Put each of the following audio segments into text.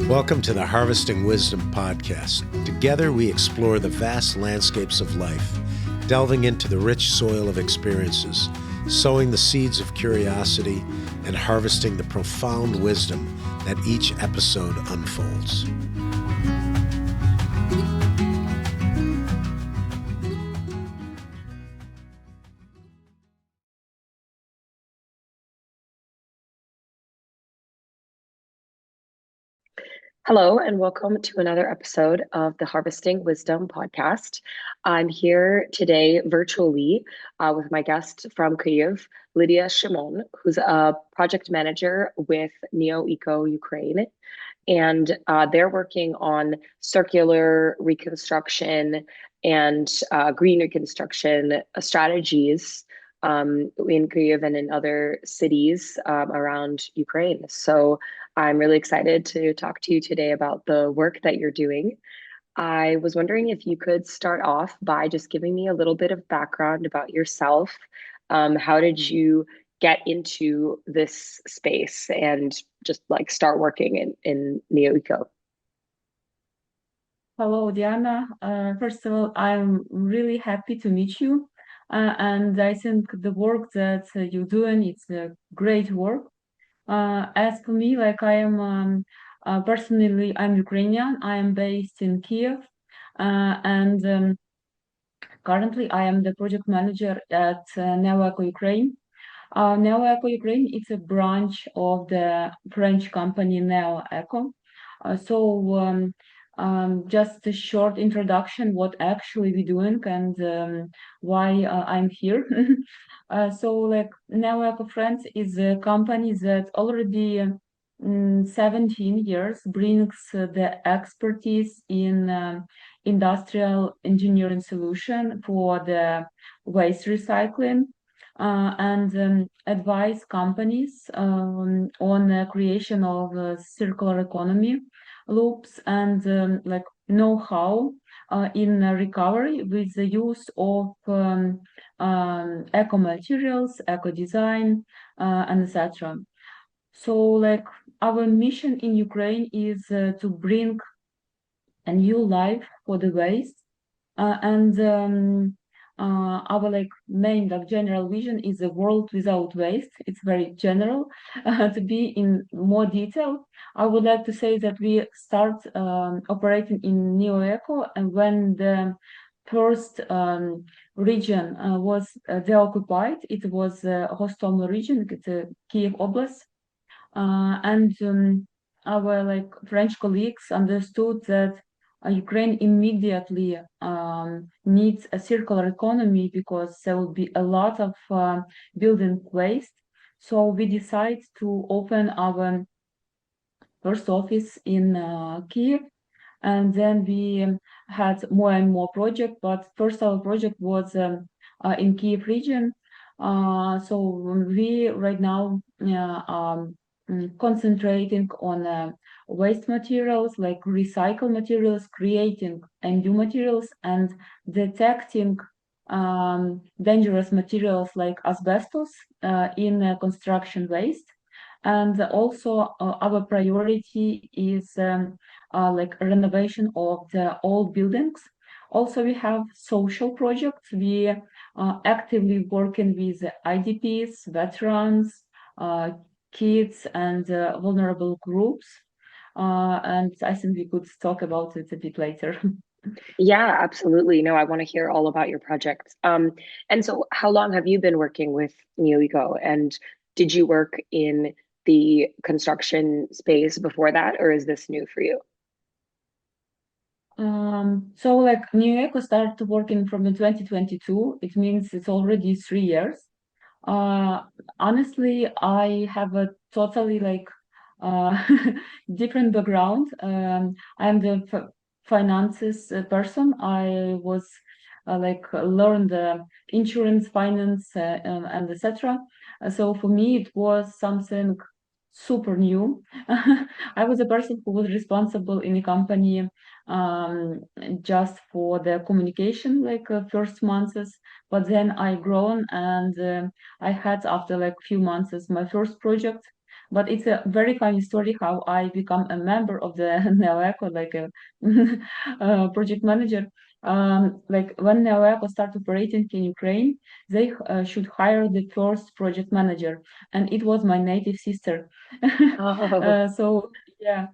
Welcome to the Harvesting Wisdom podcast. Together we explore the vast landscapes of life, delving into the rich soil of experiences, sowing the seeds of curiosity, and harvesting the profound wisdom that each episode unfolds. Hello, and welcome to another episode of the Harvesting Wisdom podcast. I'm here today virtually with my guest from Kyiv, Lydia Shimon, who's a project manager with Neoeco Ukraine. And they're working on circular reconstruction and green reconstruction strategies in Kyiv and in other cities around Ukraine. So I'm really excited to talk to you today about the work that you're doing. I was wondering if you could start off by just giving me a little bit of background about yourself. How did you get into this space and just like start working in Neoeco? Hello, Diana. First of all, I'm really happy to meet you. And I think the work that you're doing, it's a great work. As for me, like I am personally, I'm Ukrainian. I am based in Kyiv, and currently I am the project manager at Neoeco Ukraine. Neoeco Ukraine is a branch of the French company Neoeco. Just a short introduction, what actually we're doing and why I'm here. Like Neoeco France is a company that already 17 years brings the expertise in industrial engineering solution for the waste recycling and advise companies on the creation of circular economy loops and like know-how in recovery with the use of eco materials, eco design, and etc. So like our mission in Ukraine is to bring a new life for the waste and our like main like general vision is a world without waste. It's very general. To be in more detail, I would like to say that we start operating in Neoeco, and when the first region was deoccupied, it was Hostomel region, it's Kyiv Oblast, and our like French colleagues understood that Ukraine immediately needs a circular economy because there will be a lot of building waste. So we decided to open our first office in Kyiv, and then we had more and more projects. But first, our project was in Kyiv region. So we right now concentrating on waste materials like recycled materials, creating new materials, and detecting dangerous materials like asbestos in construction waste. And also our priority is like renovation of the old buildings. Also, we have social projects. We actively working with IDPs, veterans, kids, and vulnerable groups. And I think we could talk about it a bit later. Yeah, absolutely. No, I want to hear all about your project. And so how long have you been working with Neoeco? And did you work in the construction space before that, or is this new for you? So like Neoeco started working from 2022. It means it's already 3 years. Uh, Honestly, I have a totally like uh, different background. I'm the finances person. I was like learned insurance, finance, and etc. So for me, it was something super new. I was a person who was responsible in a company just for the communication, like first months. But then I grown and I had after like few months my first project But it's a very funny story how I become a member of the Neoeco, like a project manager. Like when Neoeco started operating in Ukraine, they should hire the first project manager, and it was my native sister. Oh. So yeah,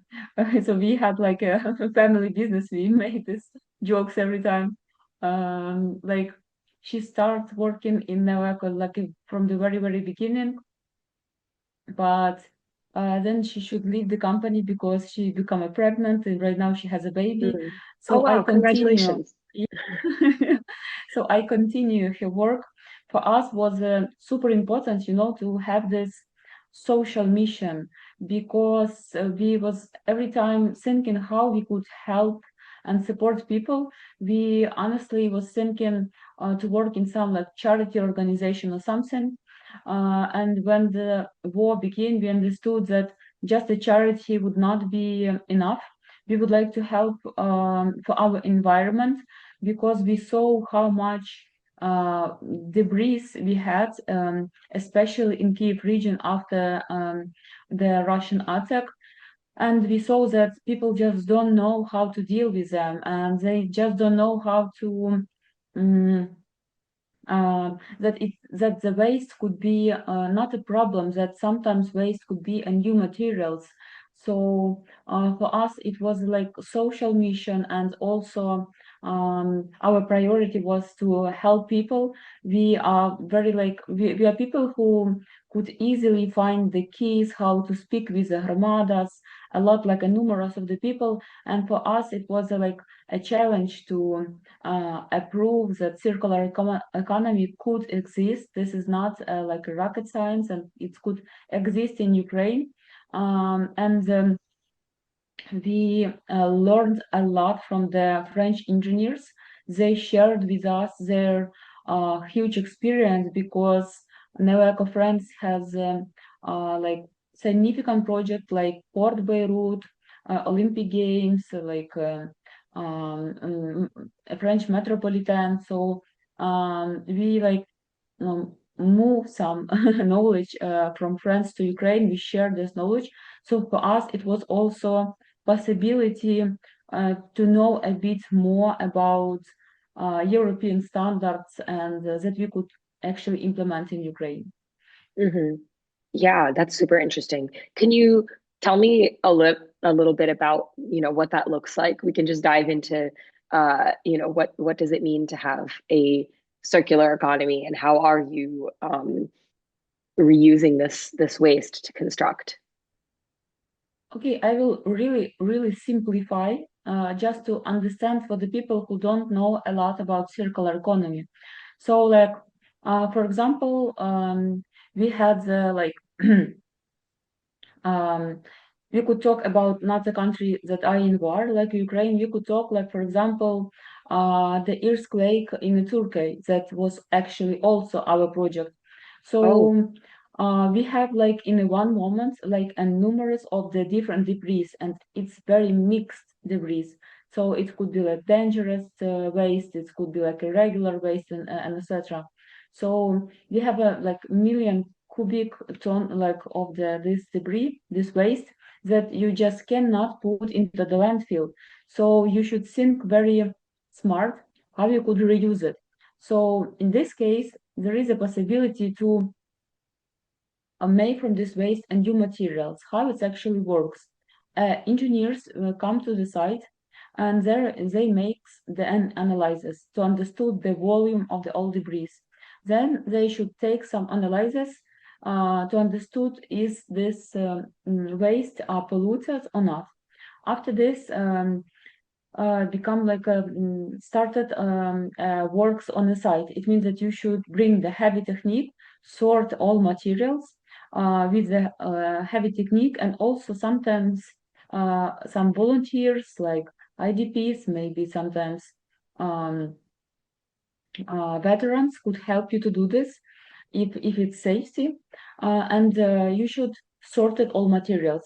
so we had like a family business. We made these jokes every time. Like she started working in Neoeco like from the very beginning, but then she should leave the company because she become pregnant and right now she has a baby. Mm. Oh, So I wow. continue. Congratulations. So I continue her work. For us was super important, to have this social mission because we was every time thinking how we could help and support people. We honestly was thinking to work in some like charity organization or something. And when the war began, we understood that just a charity would not be enough. We would like to help for our environment because we saw how much debris we had, especially in Kyiv region after the Russian attack. And we saw that people just don't know how to deal with them, and they just don't know how to um, that the waste could be not a problem, that sometimes waste could be a new materials. So for us it was like social mission, and also our priority was to help people. We are very like we are people who could easily find the keys how to speak with the armadas, a lot like a numerous of the people. And for us it was like a challenge to approve that circular economy could exist. This is not like a rocket science, and it could exist in Ukraine. And we learned a lot from the French engineers. They shared with us their huge experience because Neoeco France has like significant project like Port Beirut, Olympic Games, like French metropolitan. So we like move some knowledge from France to Ukraine. We share this knowledge. So for us, it was also possibility to know a bit more about European standards, and that we could actually implement in Ukraine. Hmm. Yeah, that's super interesting. Can you tell me a little bit about, what that looks like? We can just dive into, what does it mean to have a circular economy, and how are you reusing this waste to construct? Okay, I will really simplify just to understand for the people who don't know a lot about circular economy. So, like, for example, we had like um, we could talk about not the country that are in war, like Ukraine. We could talk, like, for example, the earthquake in Turkey that was actually also our project. Oh. So we have like in one moment like a numerous of the different debris, and it's very mixed debris. So it could be like dangerous waste, it could be like irregular waste, and etc. So we have a like million cubic ton like of this debris, this waste that you just cannot put into the landfill. So you should think very smart how you could reuse it. So in this case, there is a possibility to make from this waste and new materials. How it actually works? Engineers come to the site, and there they make the analysis to understand the volume of the all debris. Then they should take some analysis to understand is this waste are polluted or not. After this, become like a started works on the site. It means that you should bring the heavy technique, sort all materials with the heavy technique, and also sometimes some volunteers like IDPs, maybe sometimes um, veterans could help you to do this if it's safety. And you should sort it all materials.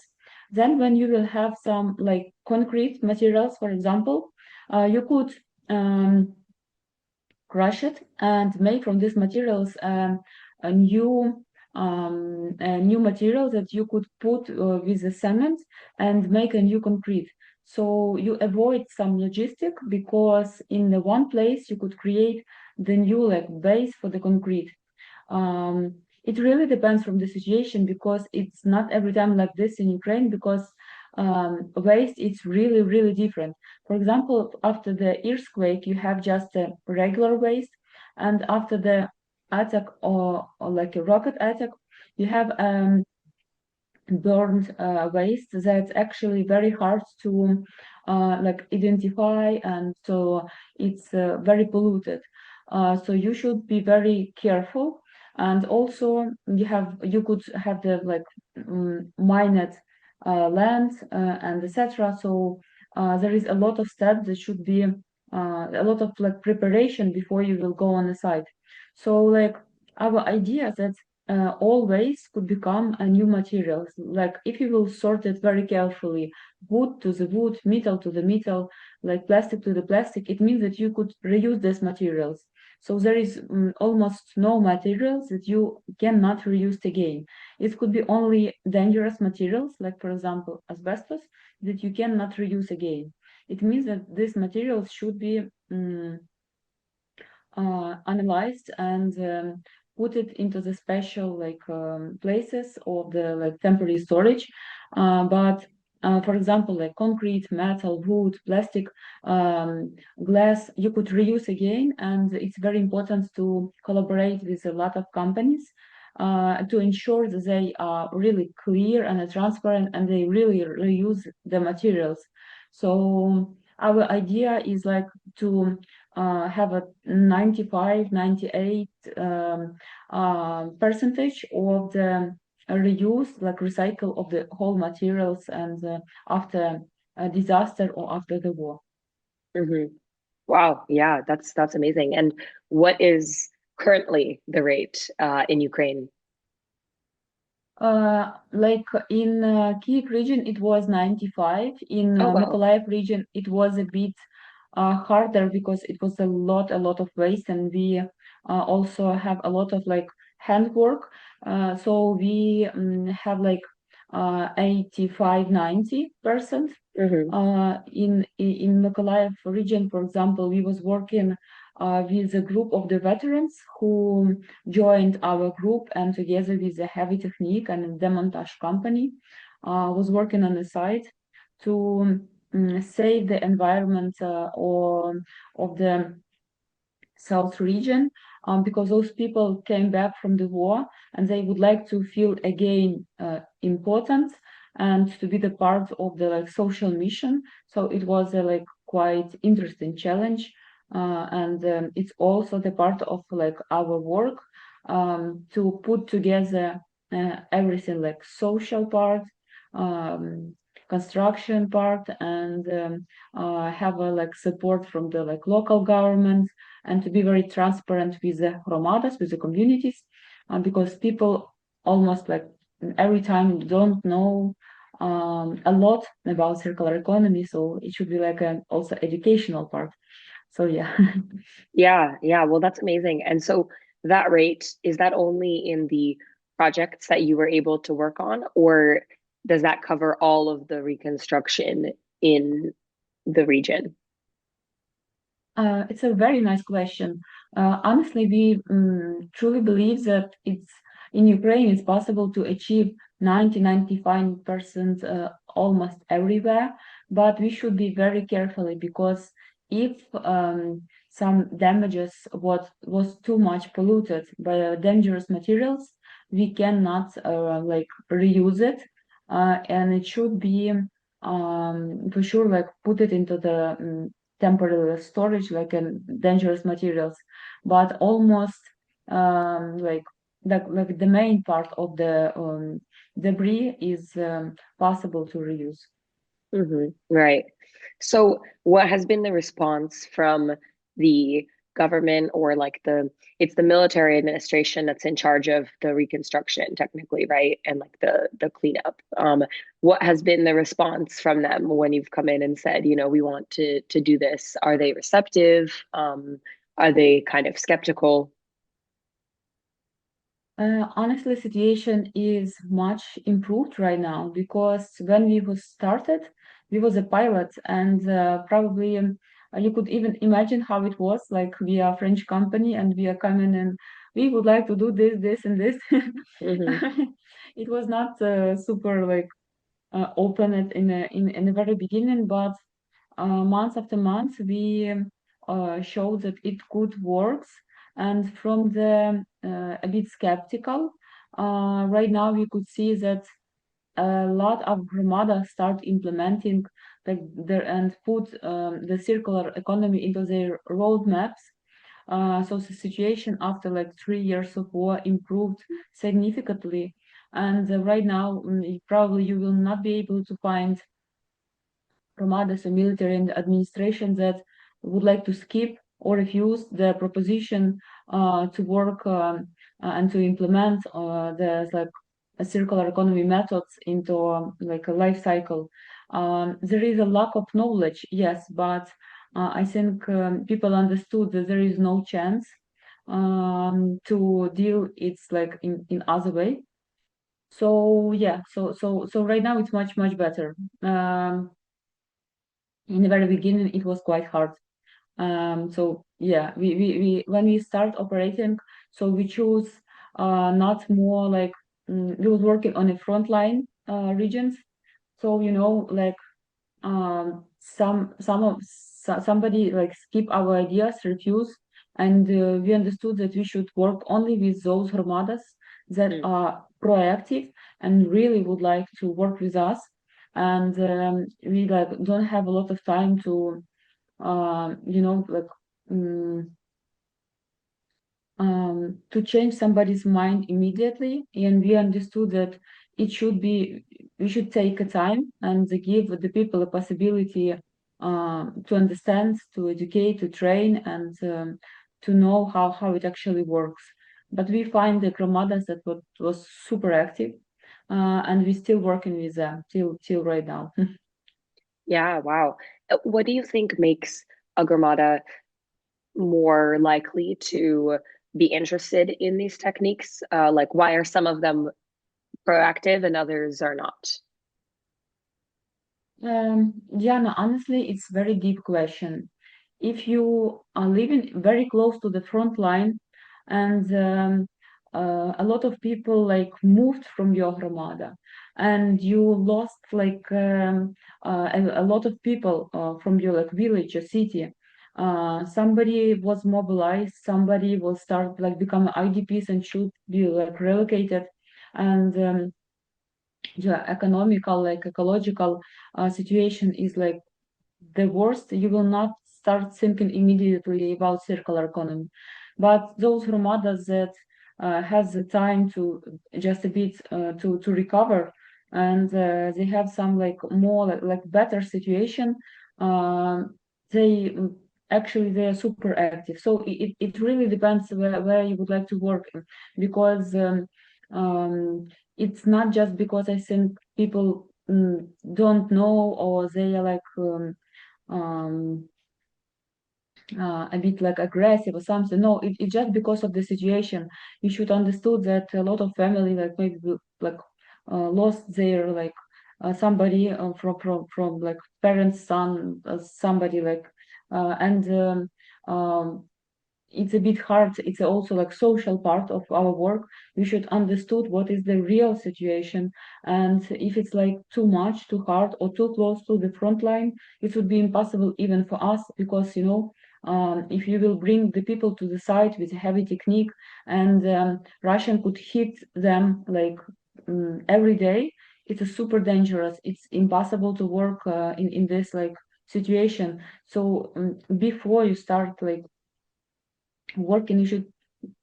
Then when you will have some like concrete materials, for example, you could crush it and make from these materials a new a new material that you could put with the cement and make a new concrete. So you avoid some logistic, because in the one place you could create the new like base for the concrete. It really depends from the situation, because it's not every time like this in Ukraine, because waste is really, really different. For example, after the earthquake, you have just a regular waste, and after the attack or like a rocket attack, you have burned waste that's actually very hard to like identify, and so it's very polluted. So you should be very careful. And also you could have the like mined land and etc. So there is a lot of steps that should be a lot of like preparation before you will go on the site. So like our idea that all waste could become a new materials. Like if you will sort it very carefully, wood to the wood, metal to the metal, like plastic to the plastic, it means that you could reuse these materials. So there is almost no materials that you cannot reuse again. It could be only dangerous materials, like for example, asbestos, that you cannot reuse again. It means that these materials should be analyzed and put it into the special like places of the like temporary storage. But for example, like concrete, metal, wood, plastic, glass, you could reuse again, and it's very important to collaborate with a lot of companies to ensure that they are really clear and transparent, and they really reuse the materials. So our idea is like to have a 95, 98 percentage of the reuse, like recycle of the whole materials, and after a disaster or after the war. Mm-hmm. Wow, yeah, that's amazing. And what is currently the rate in Ukraine? Like in Kyiv region, it was 95. In Oh, wow. Mykolaiv region, it was a bit harder, because it was a lot of waste, and we also have a lot of like handwork. So we have like 85, 90%. Mm-hmm. In Mykolaiv region, for example, we was working with a group of the veterans who joined our group, and together with a heavy technique and a demontage company, was working on the site to save the environment of the South region, because those people came back from the war and they would like to feel again important and to be the part of the like social mission. So it was a like quite interesting challenge, and it's also the part of like our work to put together everything, like social part, construction part, and have a like support from the like local government, and to be very transparent with the hromadas, with the communities, because people almost like every time don't know a lot about circular economy, so it should be like an also educational part. So yeah. Yeah, yeah. Well, that's amazing. And so that rate, is that only in the projects that you were able to work on, or does that cover all of the reconstruction in the region? It's a very nice question. Honestly, we truly believe that it's in Ukraine it's possible to achieve 90-95% almost everywhere, but we should be very carefully, because if some damages was too much polluted by dangerous materials, we cannot like reuse it, and it should be for sure like put it into the temporary storage, like in dangerous materials. But almost like the main part of the debris is possible to reuse. Right. So what has been the response from the government, or like it's the military administration that's in charge of the reconstruction technically, right? And like the cleanup. What has been the response from them when you've come in and said, we want to do this? Are they receptive? Are they kind of skeptical? Honestly, situation is much improved right now because when we was started, we was a pilot, and probably you could even imagine how it was. Like we are a French company, and we are coming and we would like to do this, this, and this. Hmm. It was not super like open it in the very beginning, but month after month we showed that it could works. And from the a bit skeptical, right now we could see that a lot of Gramada start implementing like their and put the circular economy into their roadmaps. So the situation after like 3 years of war improved significantly. And right now, probably you will not be able to find Romadas and military and administration that would like to skip or refuse the proposition to work and to implement the like a circular economy methods into like a life cycle. There is a lack of knowledge, yes, but I think people understood that there is no chance to deal it's like in other way. So yeah, so right now it's much better. In the very beginning it was quite hard. So yeah, we when we start operating, so we choose not more like we was working on the frontline regions. So like somebody like skip our ideas, refuse, and we understood that we should work only with those armadas that are proactive and really would like to work with us. And we like don't have a lot of time to like um, to change somebody's mind immediately. And we understood that it should be, we should take a time and give the people a possibility to understand, to educate, to train, and to know how it actually works. But we find the gramadas that was super active, and we're still working with them till right now. Yeah, wow. What do you think makes a Gramada more likely to be interested in these techniques? Like, why are some of them proactive and others are not? Diana, honestly, it's very deep question. If you are living very close to the front line, and a lot of people like moved from your Ramada, and you lost like a lot of people from your like village or city. Somebody was mobilized, somebody will start like become IDPs and should be like relocated, and yeah, economical like ecological situation is like the worst. You will not start thinking immediately about circular economy, but those romadas that has the time to just a bit to recover, and they have some like more like better situation, they actually they are super active. So it really depends where you would like to work in, because it's not just because I think people don't know, or they are like um, a bit like aggressive or something. No, it's just because of the situation. You should understood that a lot of family like maybe like lost their like somebody from like parents, son, somebody like and it's a bit hard. It's also like social part of our work. We should understood what is the real situation, and if it's like too much, too hard, or too close to the front line, it would be impossible even for us, because if you will bring the people to the site with a heavy technique, and Russian could hit them like every day, it's a super dangerous. It's impossible to work in this like situation. So before you start like working, you should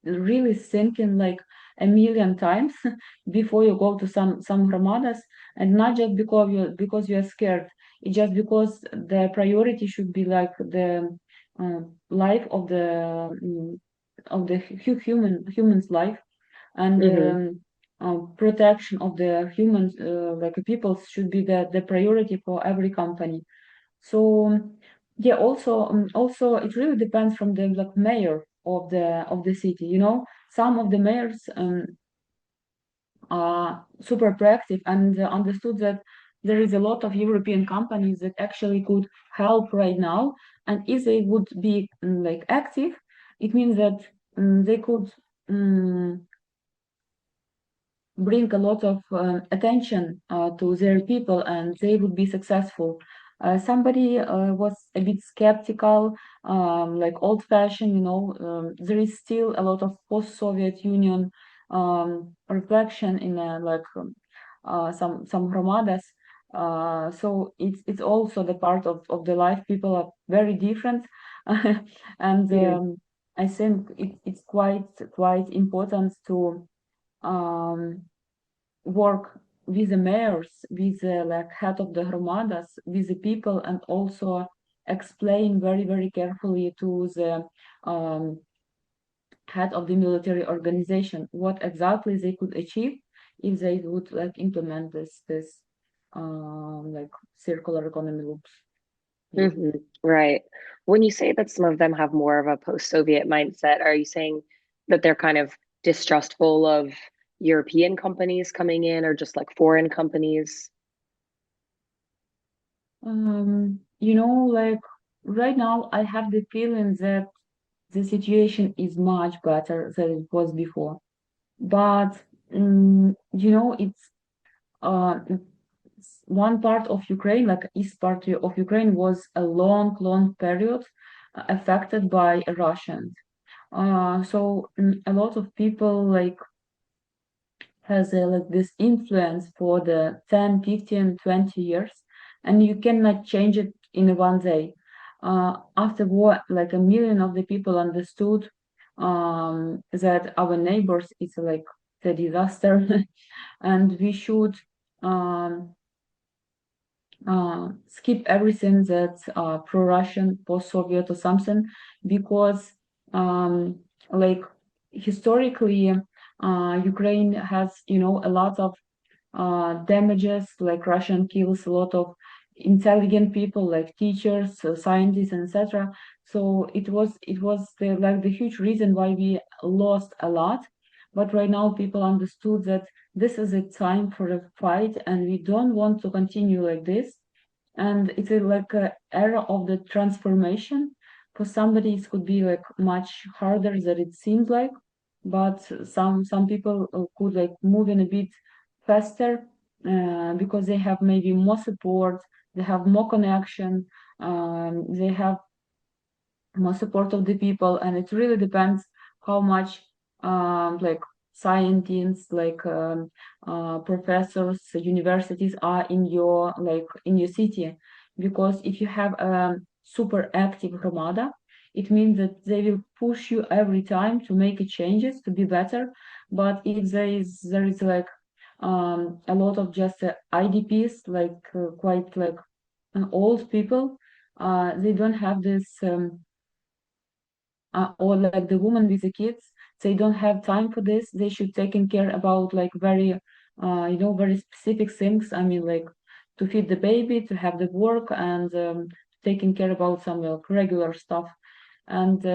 really thinking like a million times before you go to some ramadas, and not just because you're scared. It's just because the priority should be like the life of the human's life, and Hmm. protection of the humans like people should be the priority for every company. So yeah, also it really depends from the like mayor of the city. Some of the mayors super proactive and understood that there is a lot of European companies that actually could help right now. And if they would be like active, it means that they could bring a lot of attention to their people and they would be successful. Somebody was a bit skeptical, like old-fashioned, there is still a lot of post-Soviet Union reflection in some hromadas. So it's also the part of the life. People are very different, and I think it's quite important to um, work with the mayors, with the like head of the hromadas, with the people, and also explain very carefully to the head of the military organization what exactly they could achieve if they would like implement this like circular economy loops. Yeah. Right. When you say that some of them have more of a post-Soviet mindset, are you saying that they're kind of distrustful of European companies coming in or just like foreign companies? Like right now I have the feeling that the situation is much better than it was before. But uh, one part of Ukraine, like east part of Ukraine, was a long period affected by Russians. So a lot of people like has like this influence for the 10, 15, 20 years, and you cannot change it in one day. After war, like a million of the people understood that our neighbors is like the disaster, and we should um, skip everything that's pro-Russian, post-Soviet or something, because like historically, Ukraine has, a lot of damages, like Russian kills a lot of intelligent people, like teachers, scientists, and etc. So it was the huge reason why we lost a lot. But right now, people understood that this is a time for a fight, and we don't want to continue like this. And it's like a era of the transformation. For somebody, it could be like much harder than it seems like, but some people could like move in a bit faster because they have maybe more support, they have more connection, they have more support of the people, and it really depends how much like scientists, like professors, universities are in your city. Because if you have a super active Ramada, it means that they will push you every time to make changes to be better. But if there is like a lot of just IDPs, like quite like old people, they don't have this or like the woman with the kids, they don't have time for this. They should taking care about like very specific things. I mean, like to feed the baby, to have the work, and taking care about some like regular stuff. And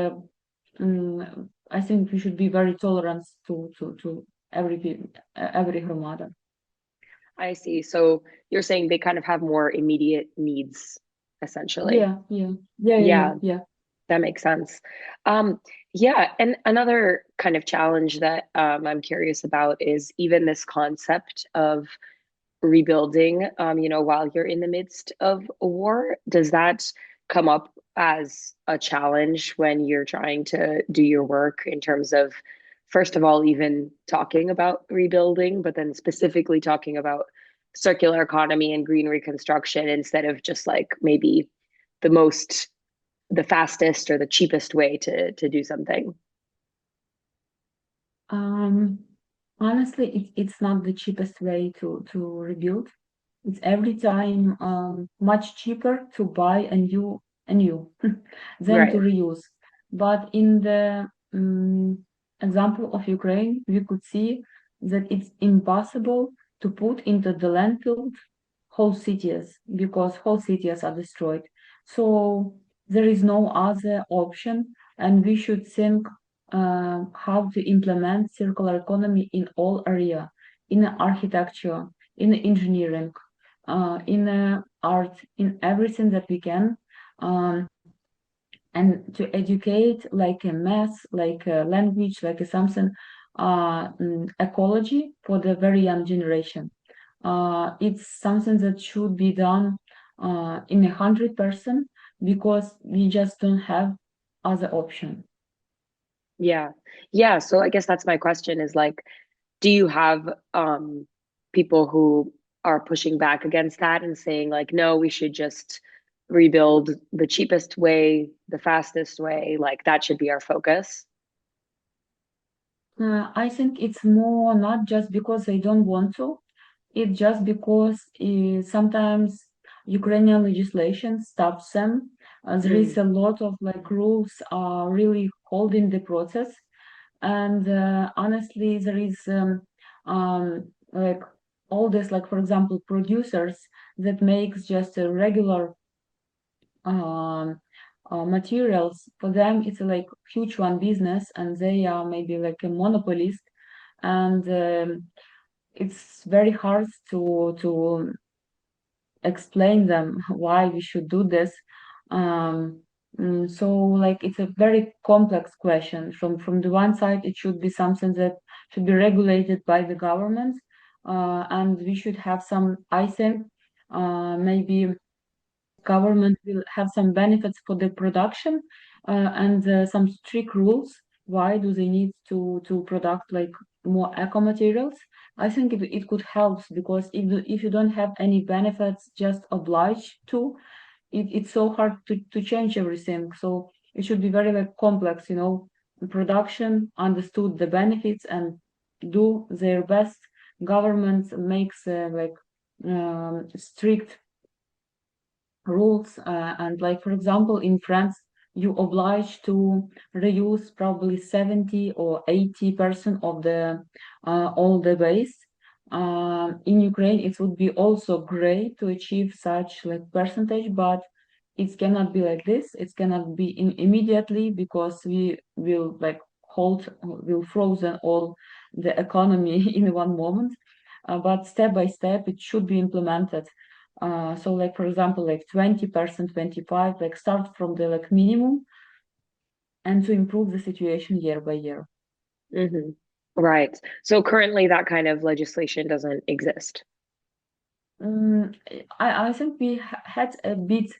I think we should be very tolerant to every Hromada. I see. So you're saying they kind of have more immediate needs, essentially. Yeah. Yeah, that makes sense. Um, yeah, and another kind of challenge that I'm curious about is even this concept of rebuilding, while you're in the midst of a war. Does that come up as a challenge when you're trying to do your work in terms of, first of all, even talking about rebuilding, but then specifically talking about circular economy and green reconstruction instead of just like maybe the most, the fastest or the cheapest way to do something? Um, Honestly, it's not the cheapest way to rebuild. It's every time much cheaper to buy a new than to Right. reuse. But in the example of Ukraine, we could see that it's impossible to put into the landfill whole cities because whole cities are destroyed. So there is no other option, and we should think how to implement circular economy in all area. in architecture, in engineering, in art, in everything that we can, and to educate like a math, like a language, like a something ecology for the very young generation. It's something that should be done in 100% because we just don't have other option. Yeah. Yeah. So I guess that's my question is like, do you have people who are pushing back against that and saying like, no, we should just rebuild the cheapest way, the fastest way, like that should be our focus? I think it's more not just because they don't want to, it's just because sometimes Ukrainian legislation stops them. There is a lot of like rules are really holding the process, and honestly, there is like all this, like for example, producers that makes just a regular um, materials. For them, it's like huge one business, and they are maybe like a monopolist, and it's very hard to explain them why we should do this. Um, so like it's a very complex question. From the one side, it should be something that should be regulated by the government, and we should have some, I think, maybe government will have some benefits for the production and some strict rules. Why do they need to product like more eco materials? I think it could help because if you don't have any benefits, just obliged to, it's so hard to change everything. So it should be very like complex, production understood the benefits and do their best. Government makes like strict rules and like for example in France you obliged to reuse probably 70 or 80% of the all the waste. In Ukraine it would be also great to achieve such like percentage, but it cannot be like this. It cannot be immediately because we will like will frozen all the economy in one moment, but step by step it should be implemented. So like for example, like 20%, 25, like start from the like minimum and to improve the situation year by year. Hmm. Right. So currently that kind of legislation doesn't exist. Mm, I think we had a bit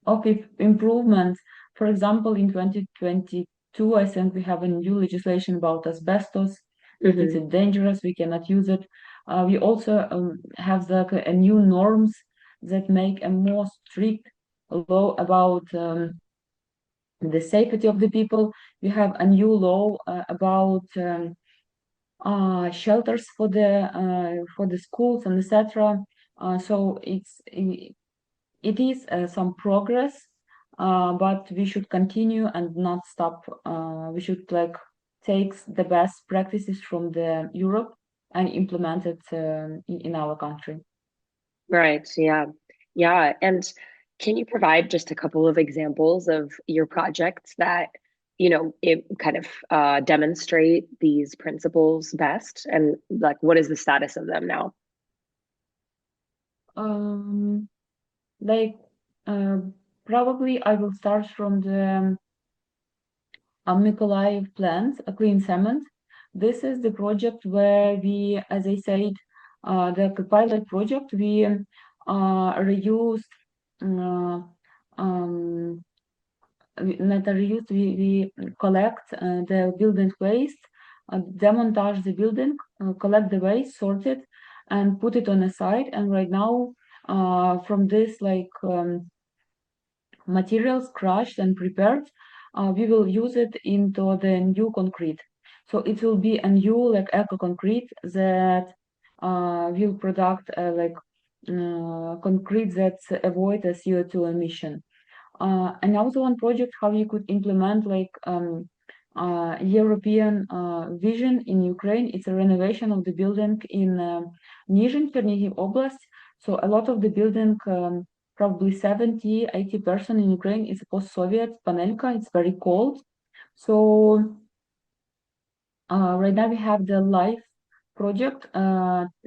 of improvement. For example, in 2022, I think we have a new legislation about asbestos, that it's Hmm. dangerous, we cannot use it. We also have a new norms that make a more strict law about the safety of the people. We have a new law about shelters for the schools and etc. So it is some progress, but we should continue and not stop. We should like take the best practices from the Europe and implement it in our country. Right. Yeah. Yeah. And can you provide just a couple of examples of your projects that, it kind of demonstrate these principles best? And like, what is the status of them now? Um, like uh, probably I will start from the Mykolaiv plant, a clean cement. This is the project where we, as I said, the pilot project, we reused, uh, um, not reused, we collect the building waste, demontage the building, collect the waste, sort it, and put it on a site. And right now, from this, like, materials crushed and prepared, we will use it into the new concrete. So it will be a new like eco concrete that will product like concrete that avoid a CO2 emission. Another one project how you could implement like European vision in Ukraine. It's a renovation of the building in Nizhyn, Chernihiv Oblast. So a lot of the building, probably 70-80% in Ukraine is post-Soviet panelka. It's very cold. So right now we have the live project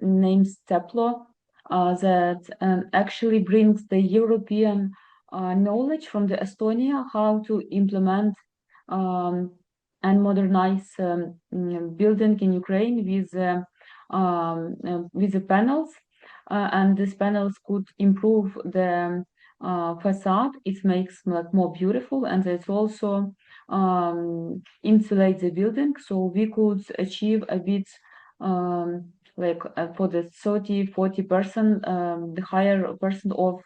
named Steplo that actually brings the European knowledge from the Estonia how to implement and modernize building in Ukraine with the panels, and these panels could improve the facade. It makes like more beautiful, and it also insulate the building, so we could achieve a bit like for the 30-40% the higher percent of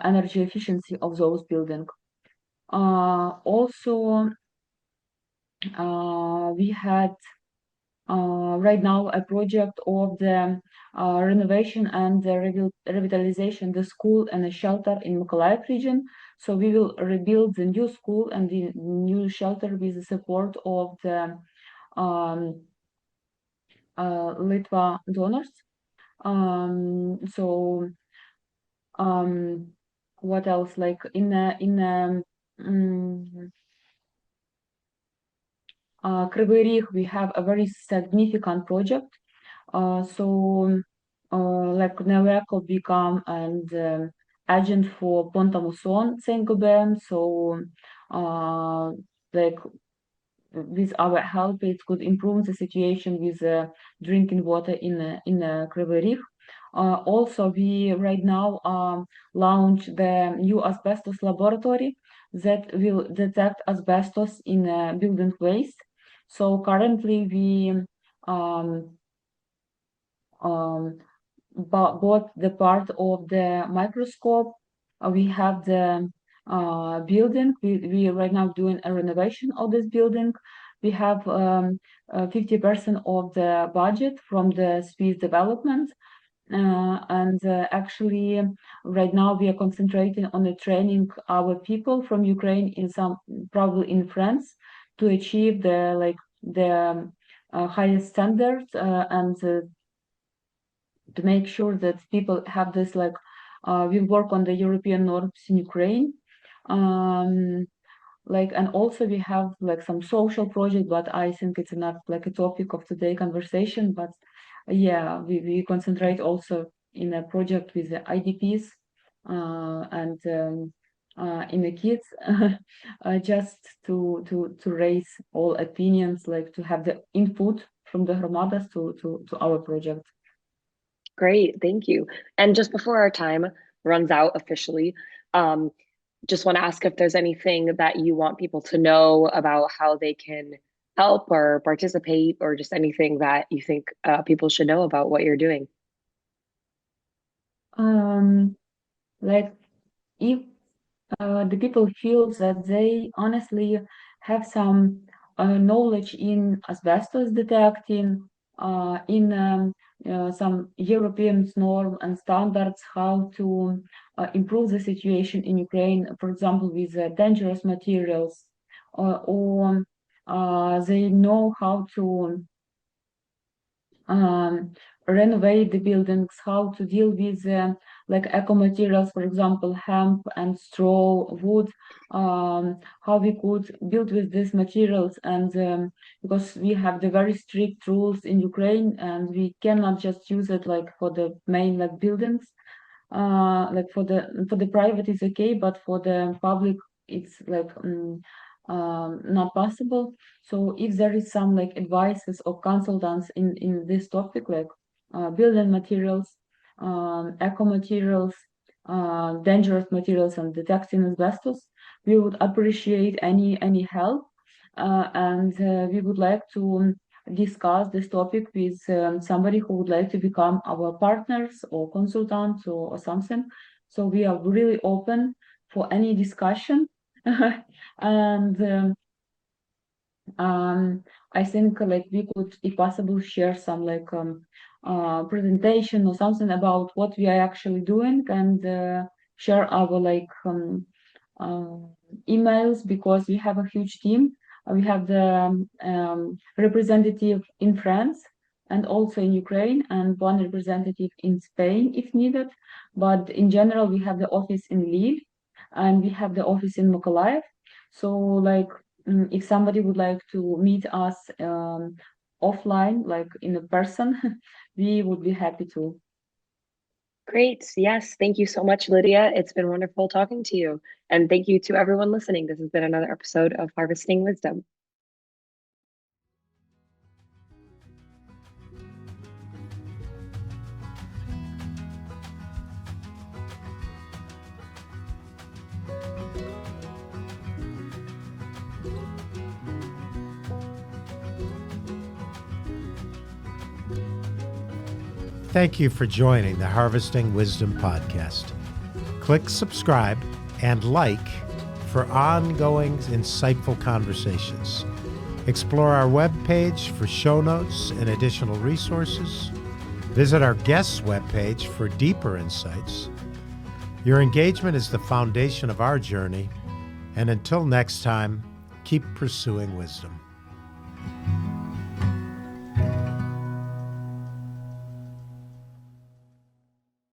energy efficiency of those buildings. Also, we had right now a project of the renovation and the revitalization the school and a shelter in Mykolaiv region. So we will rebuild the new school and the new shelter with the support of the Litva donors. So what else? Like in Kryvyi Rih, we have a very significant project. So like Neoeco become an agent for Ponta Muson Saint-Gobain. So like with our help, it could improve the situation with drinking water in Kryvyi Rih. Also, we right now launch the new asbestos laboratory that will detect asbestos in building waste. So currently, we bought the part of the microscope. We have the building. We right now doing a renovation of this building. We have 50% of the budget from the space development. And actually, right now we are concentrating on the training our people from Ukraine in some probably in France to achieve the highest standards and to make sure that people have this we work on the European norms in Ukraine. And also we have like some social project, but I think it's not like a topic of today conversation. But yeah, we concentrate also in a project with the IDPs and in the kids, just to raise all opinions, like to have the input from the Hromadas to our project. Great, thank you. And just before our time runs out officially, just want to ask if there's anything that you want people to know about how they can help or participate, or just anything that you think people should know about what you're doing. Like if the people feel that they honestly have some knowledge in asbestos detecting, in some European norm and standards, how to improve the situation in Ukraine, for example, with dangerous materials, or they know how to renovate the buildings, how to deal with like eco materials, for example, hemp and straw, wood, how we could build with these materials. And because we have the very strict rules in Ukraine, and we cannot just use it like for the main like buildings. Like for the private is okay, but for the public it's like not possible. So if there is some like advices or consultants in this topic, like building materials, eco materials, dangerous materials, and detecting asbestos, we would appreciate any help, and we would like to discuss this topic with somebody who would like to become our partners or consultants or something. So we are really open for any discussion. And I think like we could, if possible, share some like presentation or something about what we are actually doing, and share our like emails, because we have a huge team. We have the representative in France and also in Ukraine, and one representative in Spain if needed. But in general, we have the office in Lviv, and we have the office in Mykolaiv. So like if somebody would like to meet us offline, like in a person, we would be happy to. Great. Yes. Thank you so much, Lydia. It's been wonderful talking to you. And thank you to everyone listening. This has been another episode of Harvesting Wisdom. Thank you for joining the Harvesting Wisdom podcast. Click subscribe and like for ongoing insightful conversations. Explore our webpage for show notes and additional resources. Visit our guests' webpage for deeper insights. Your engagement is the foundation of our journey, and until next time, keep pursuing wisdom.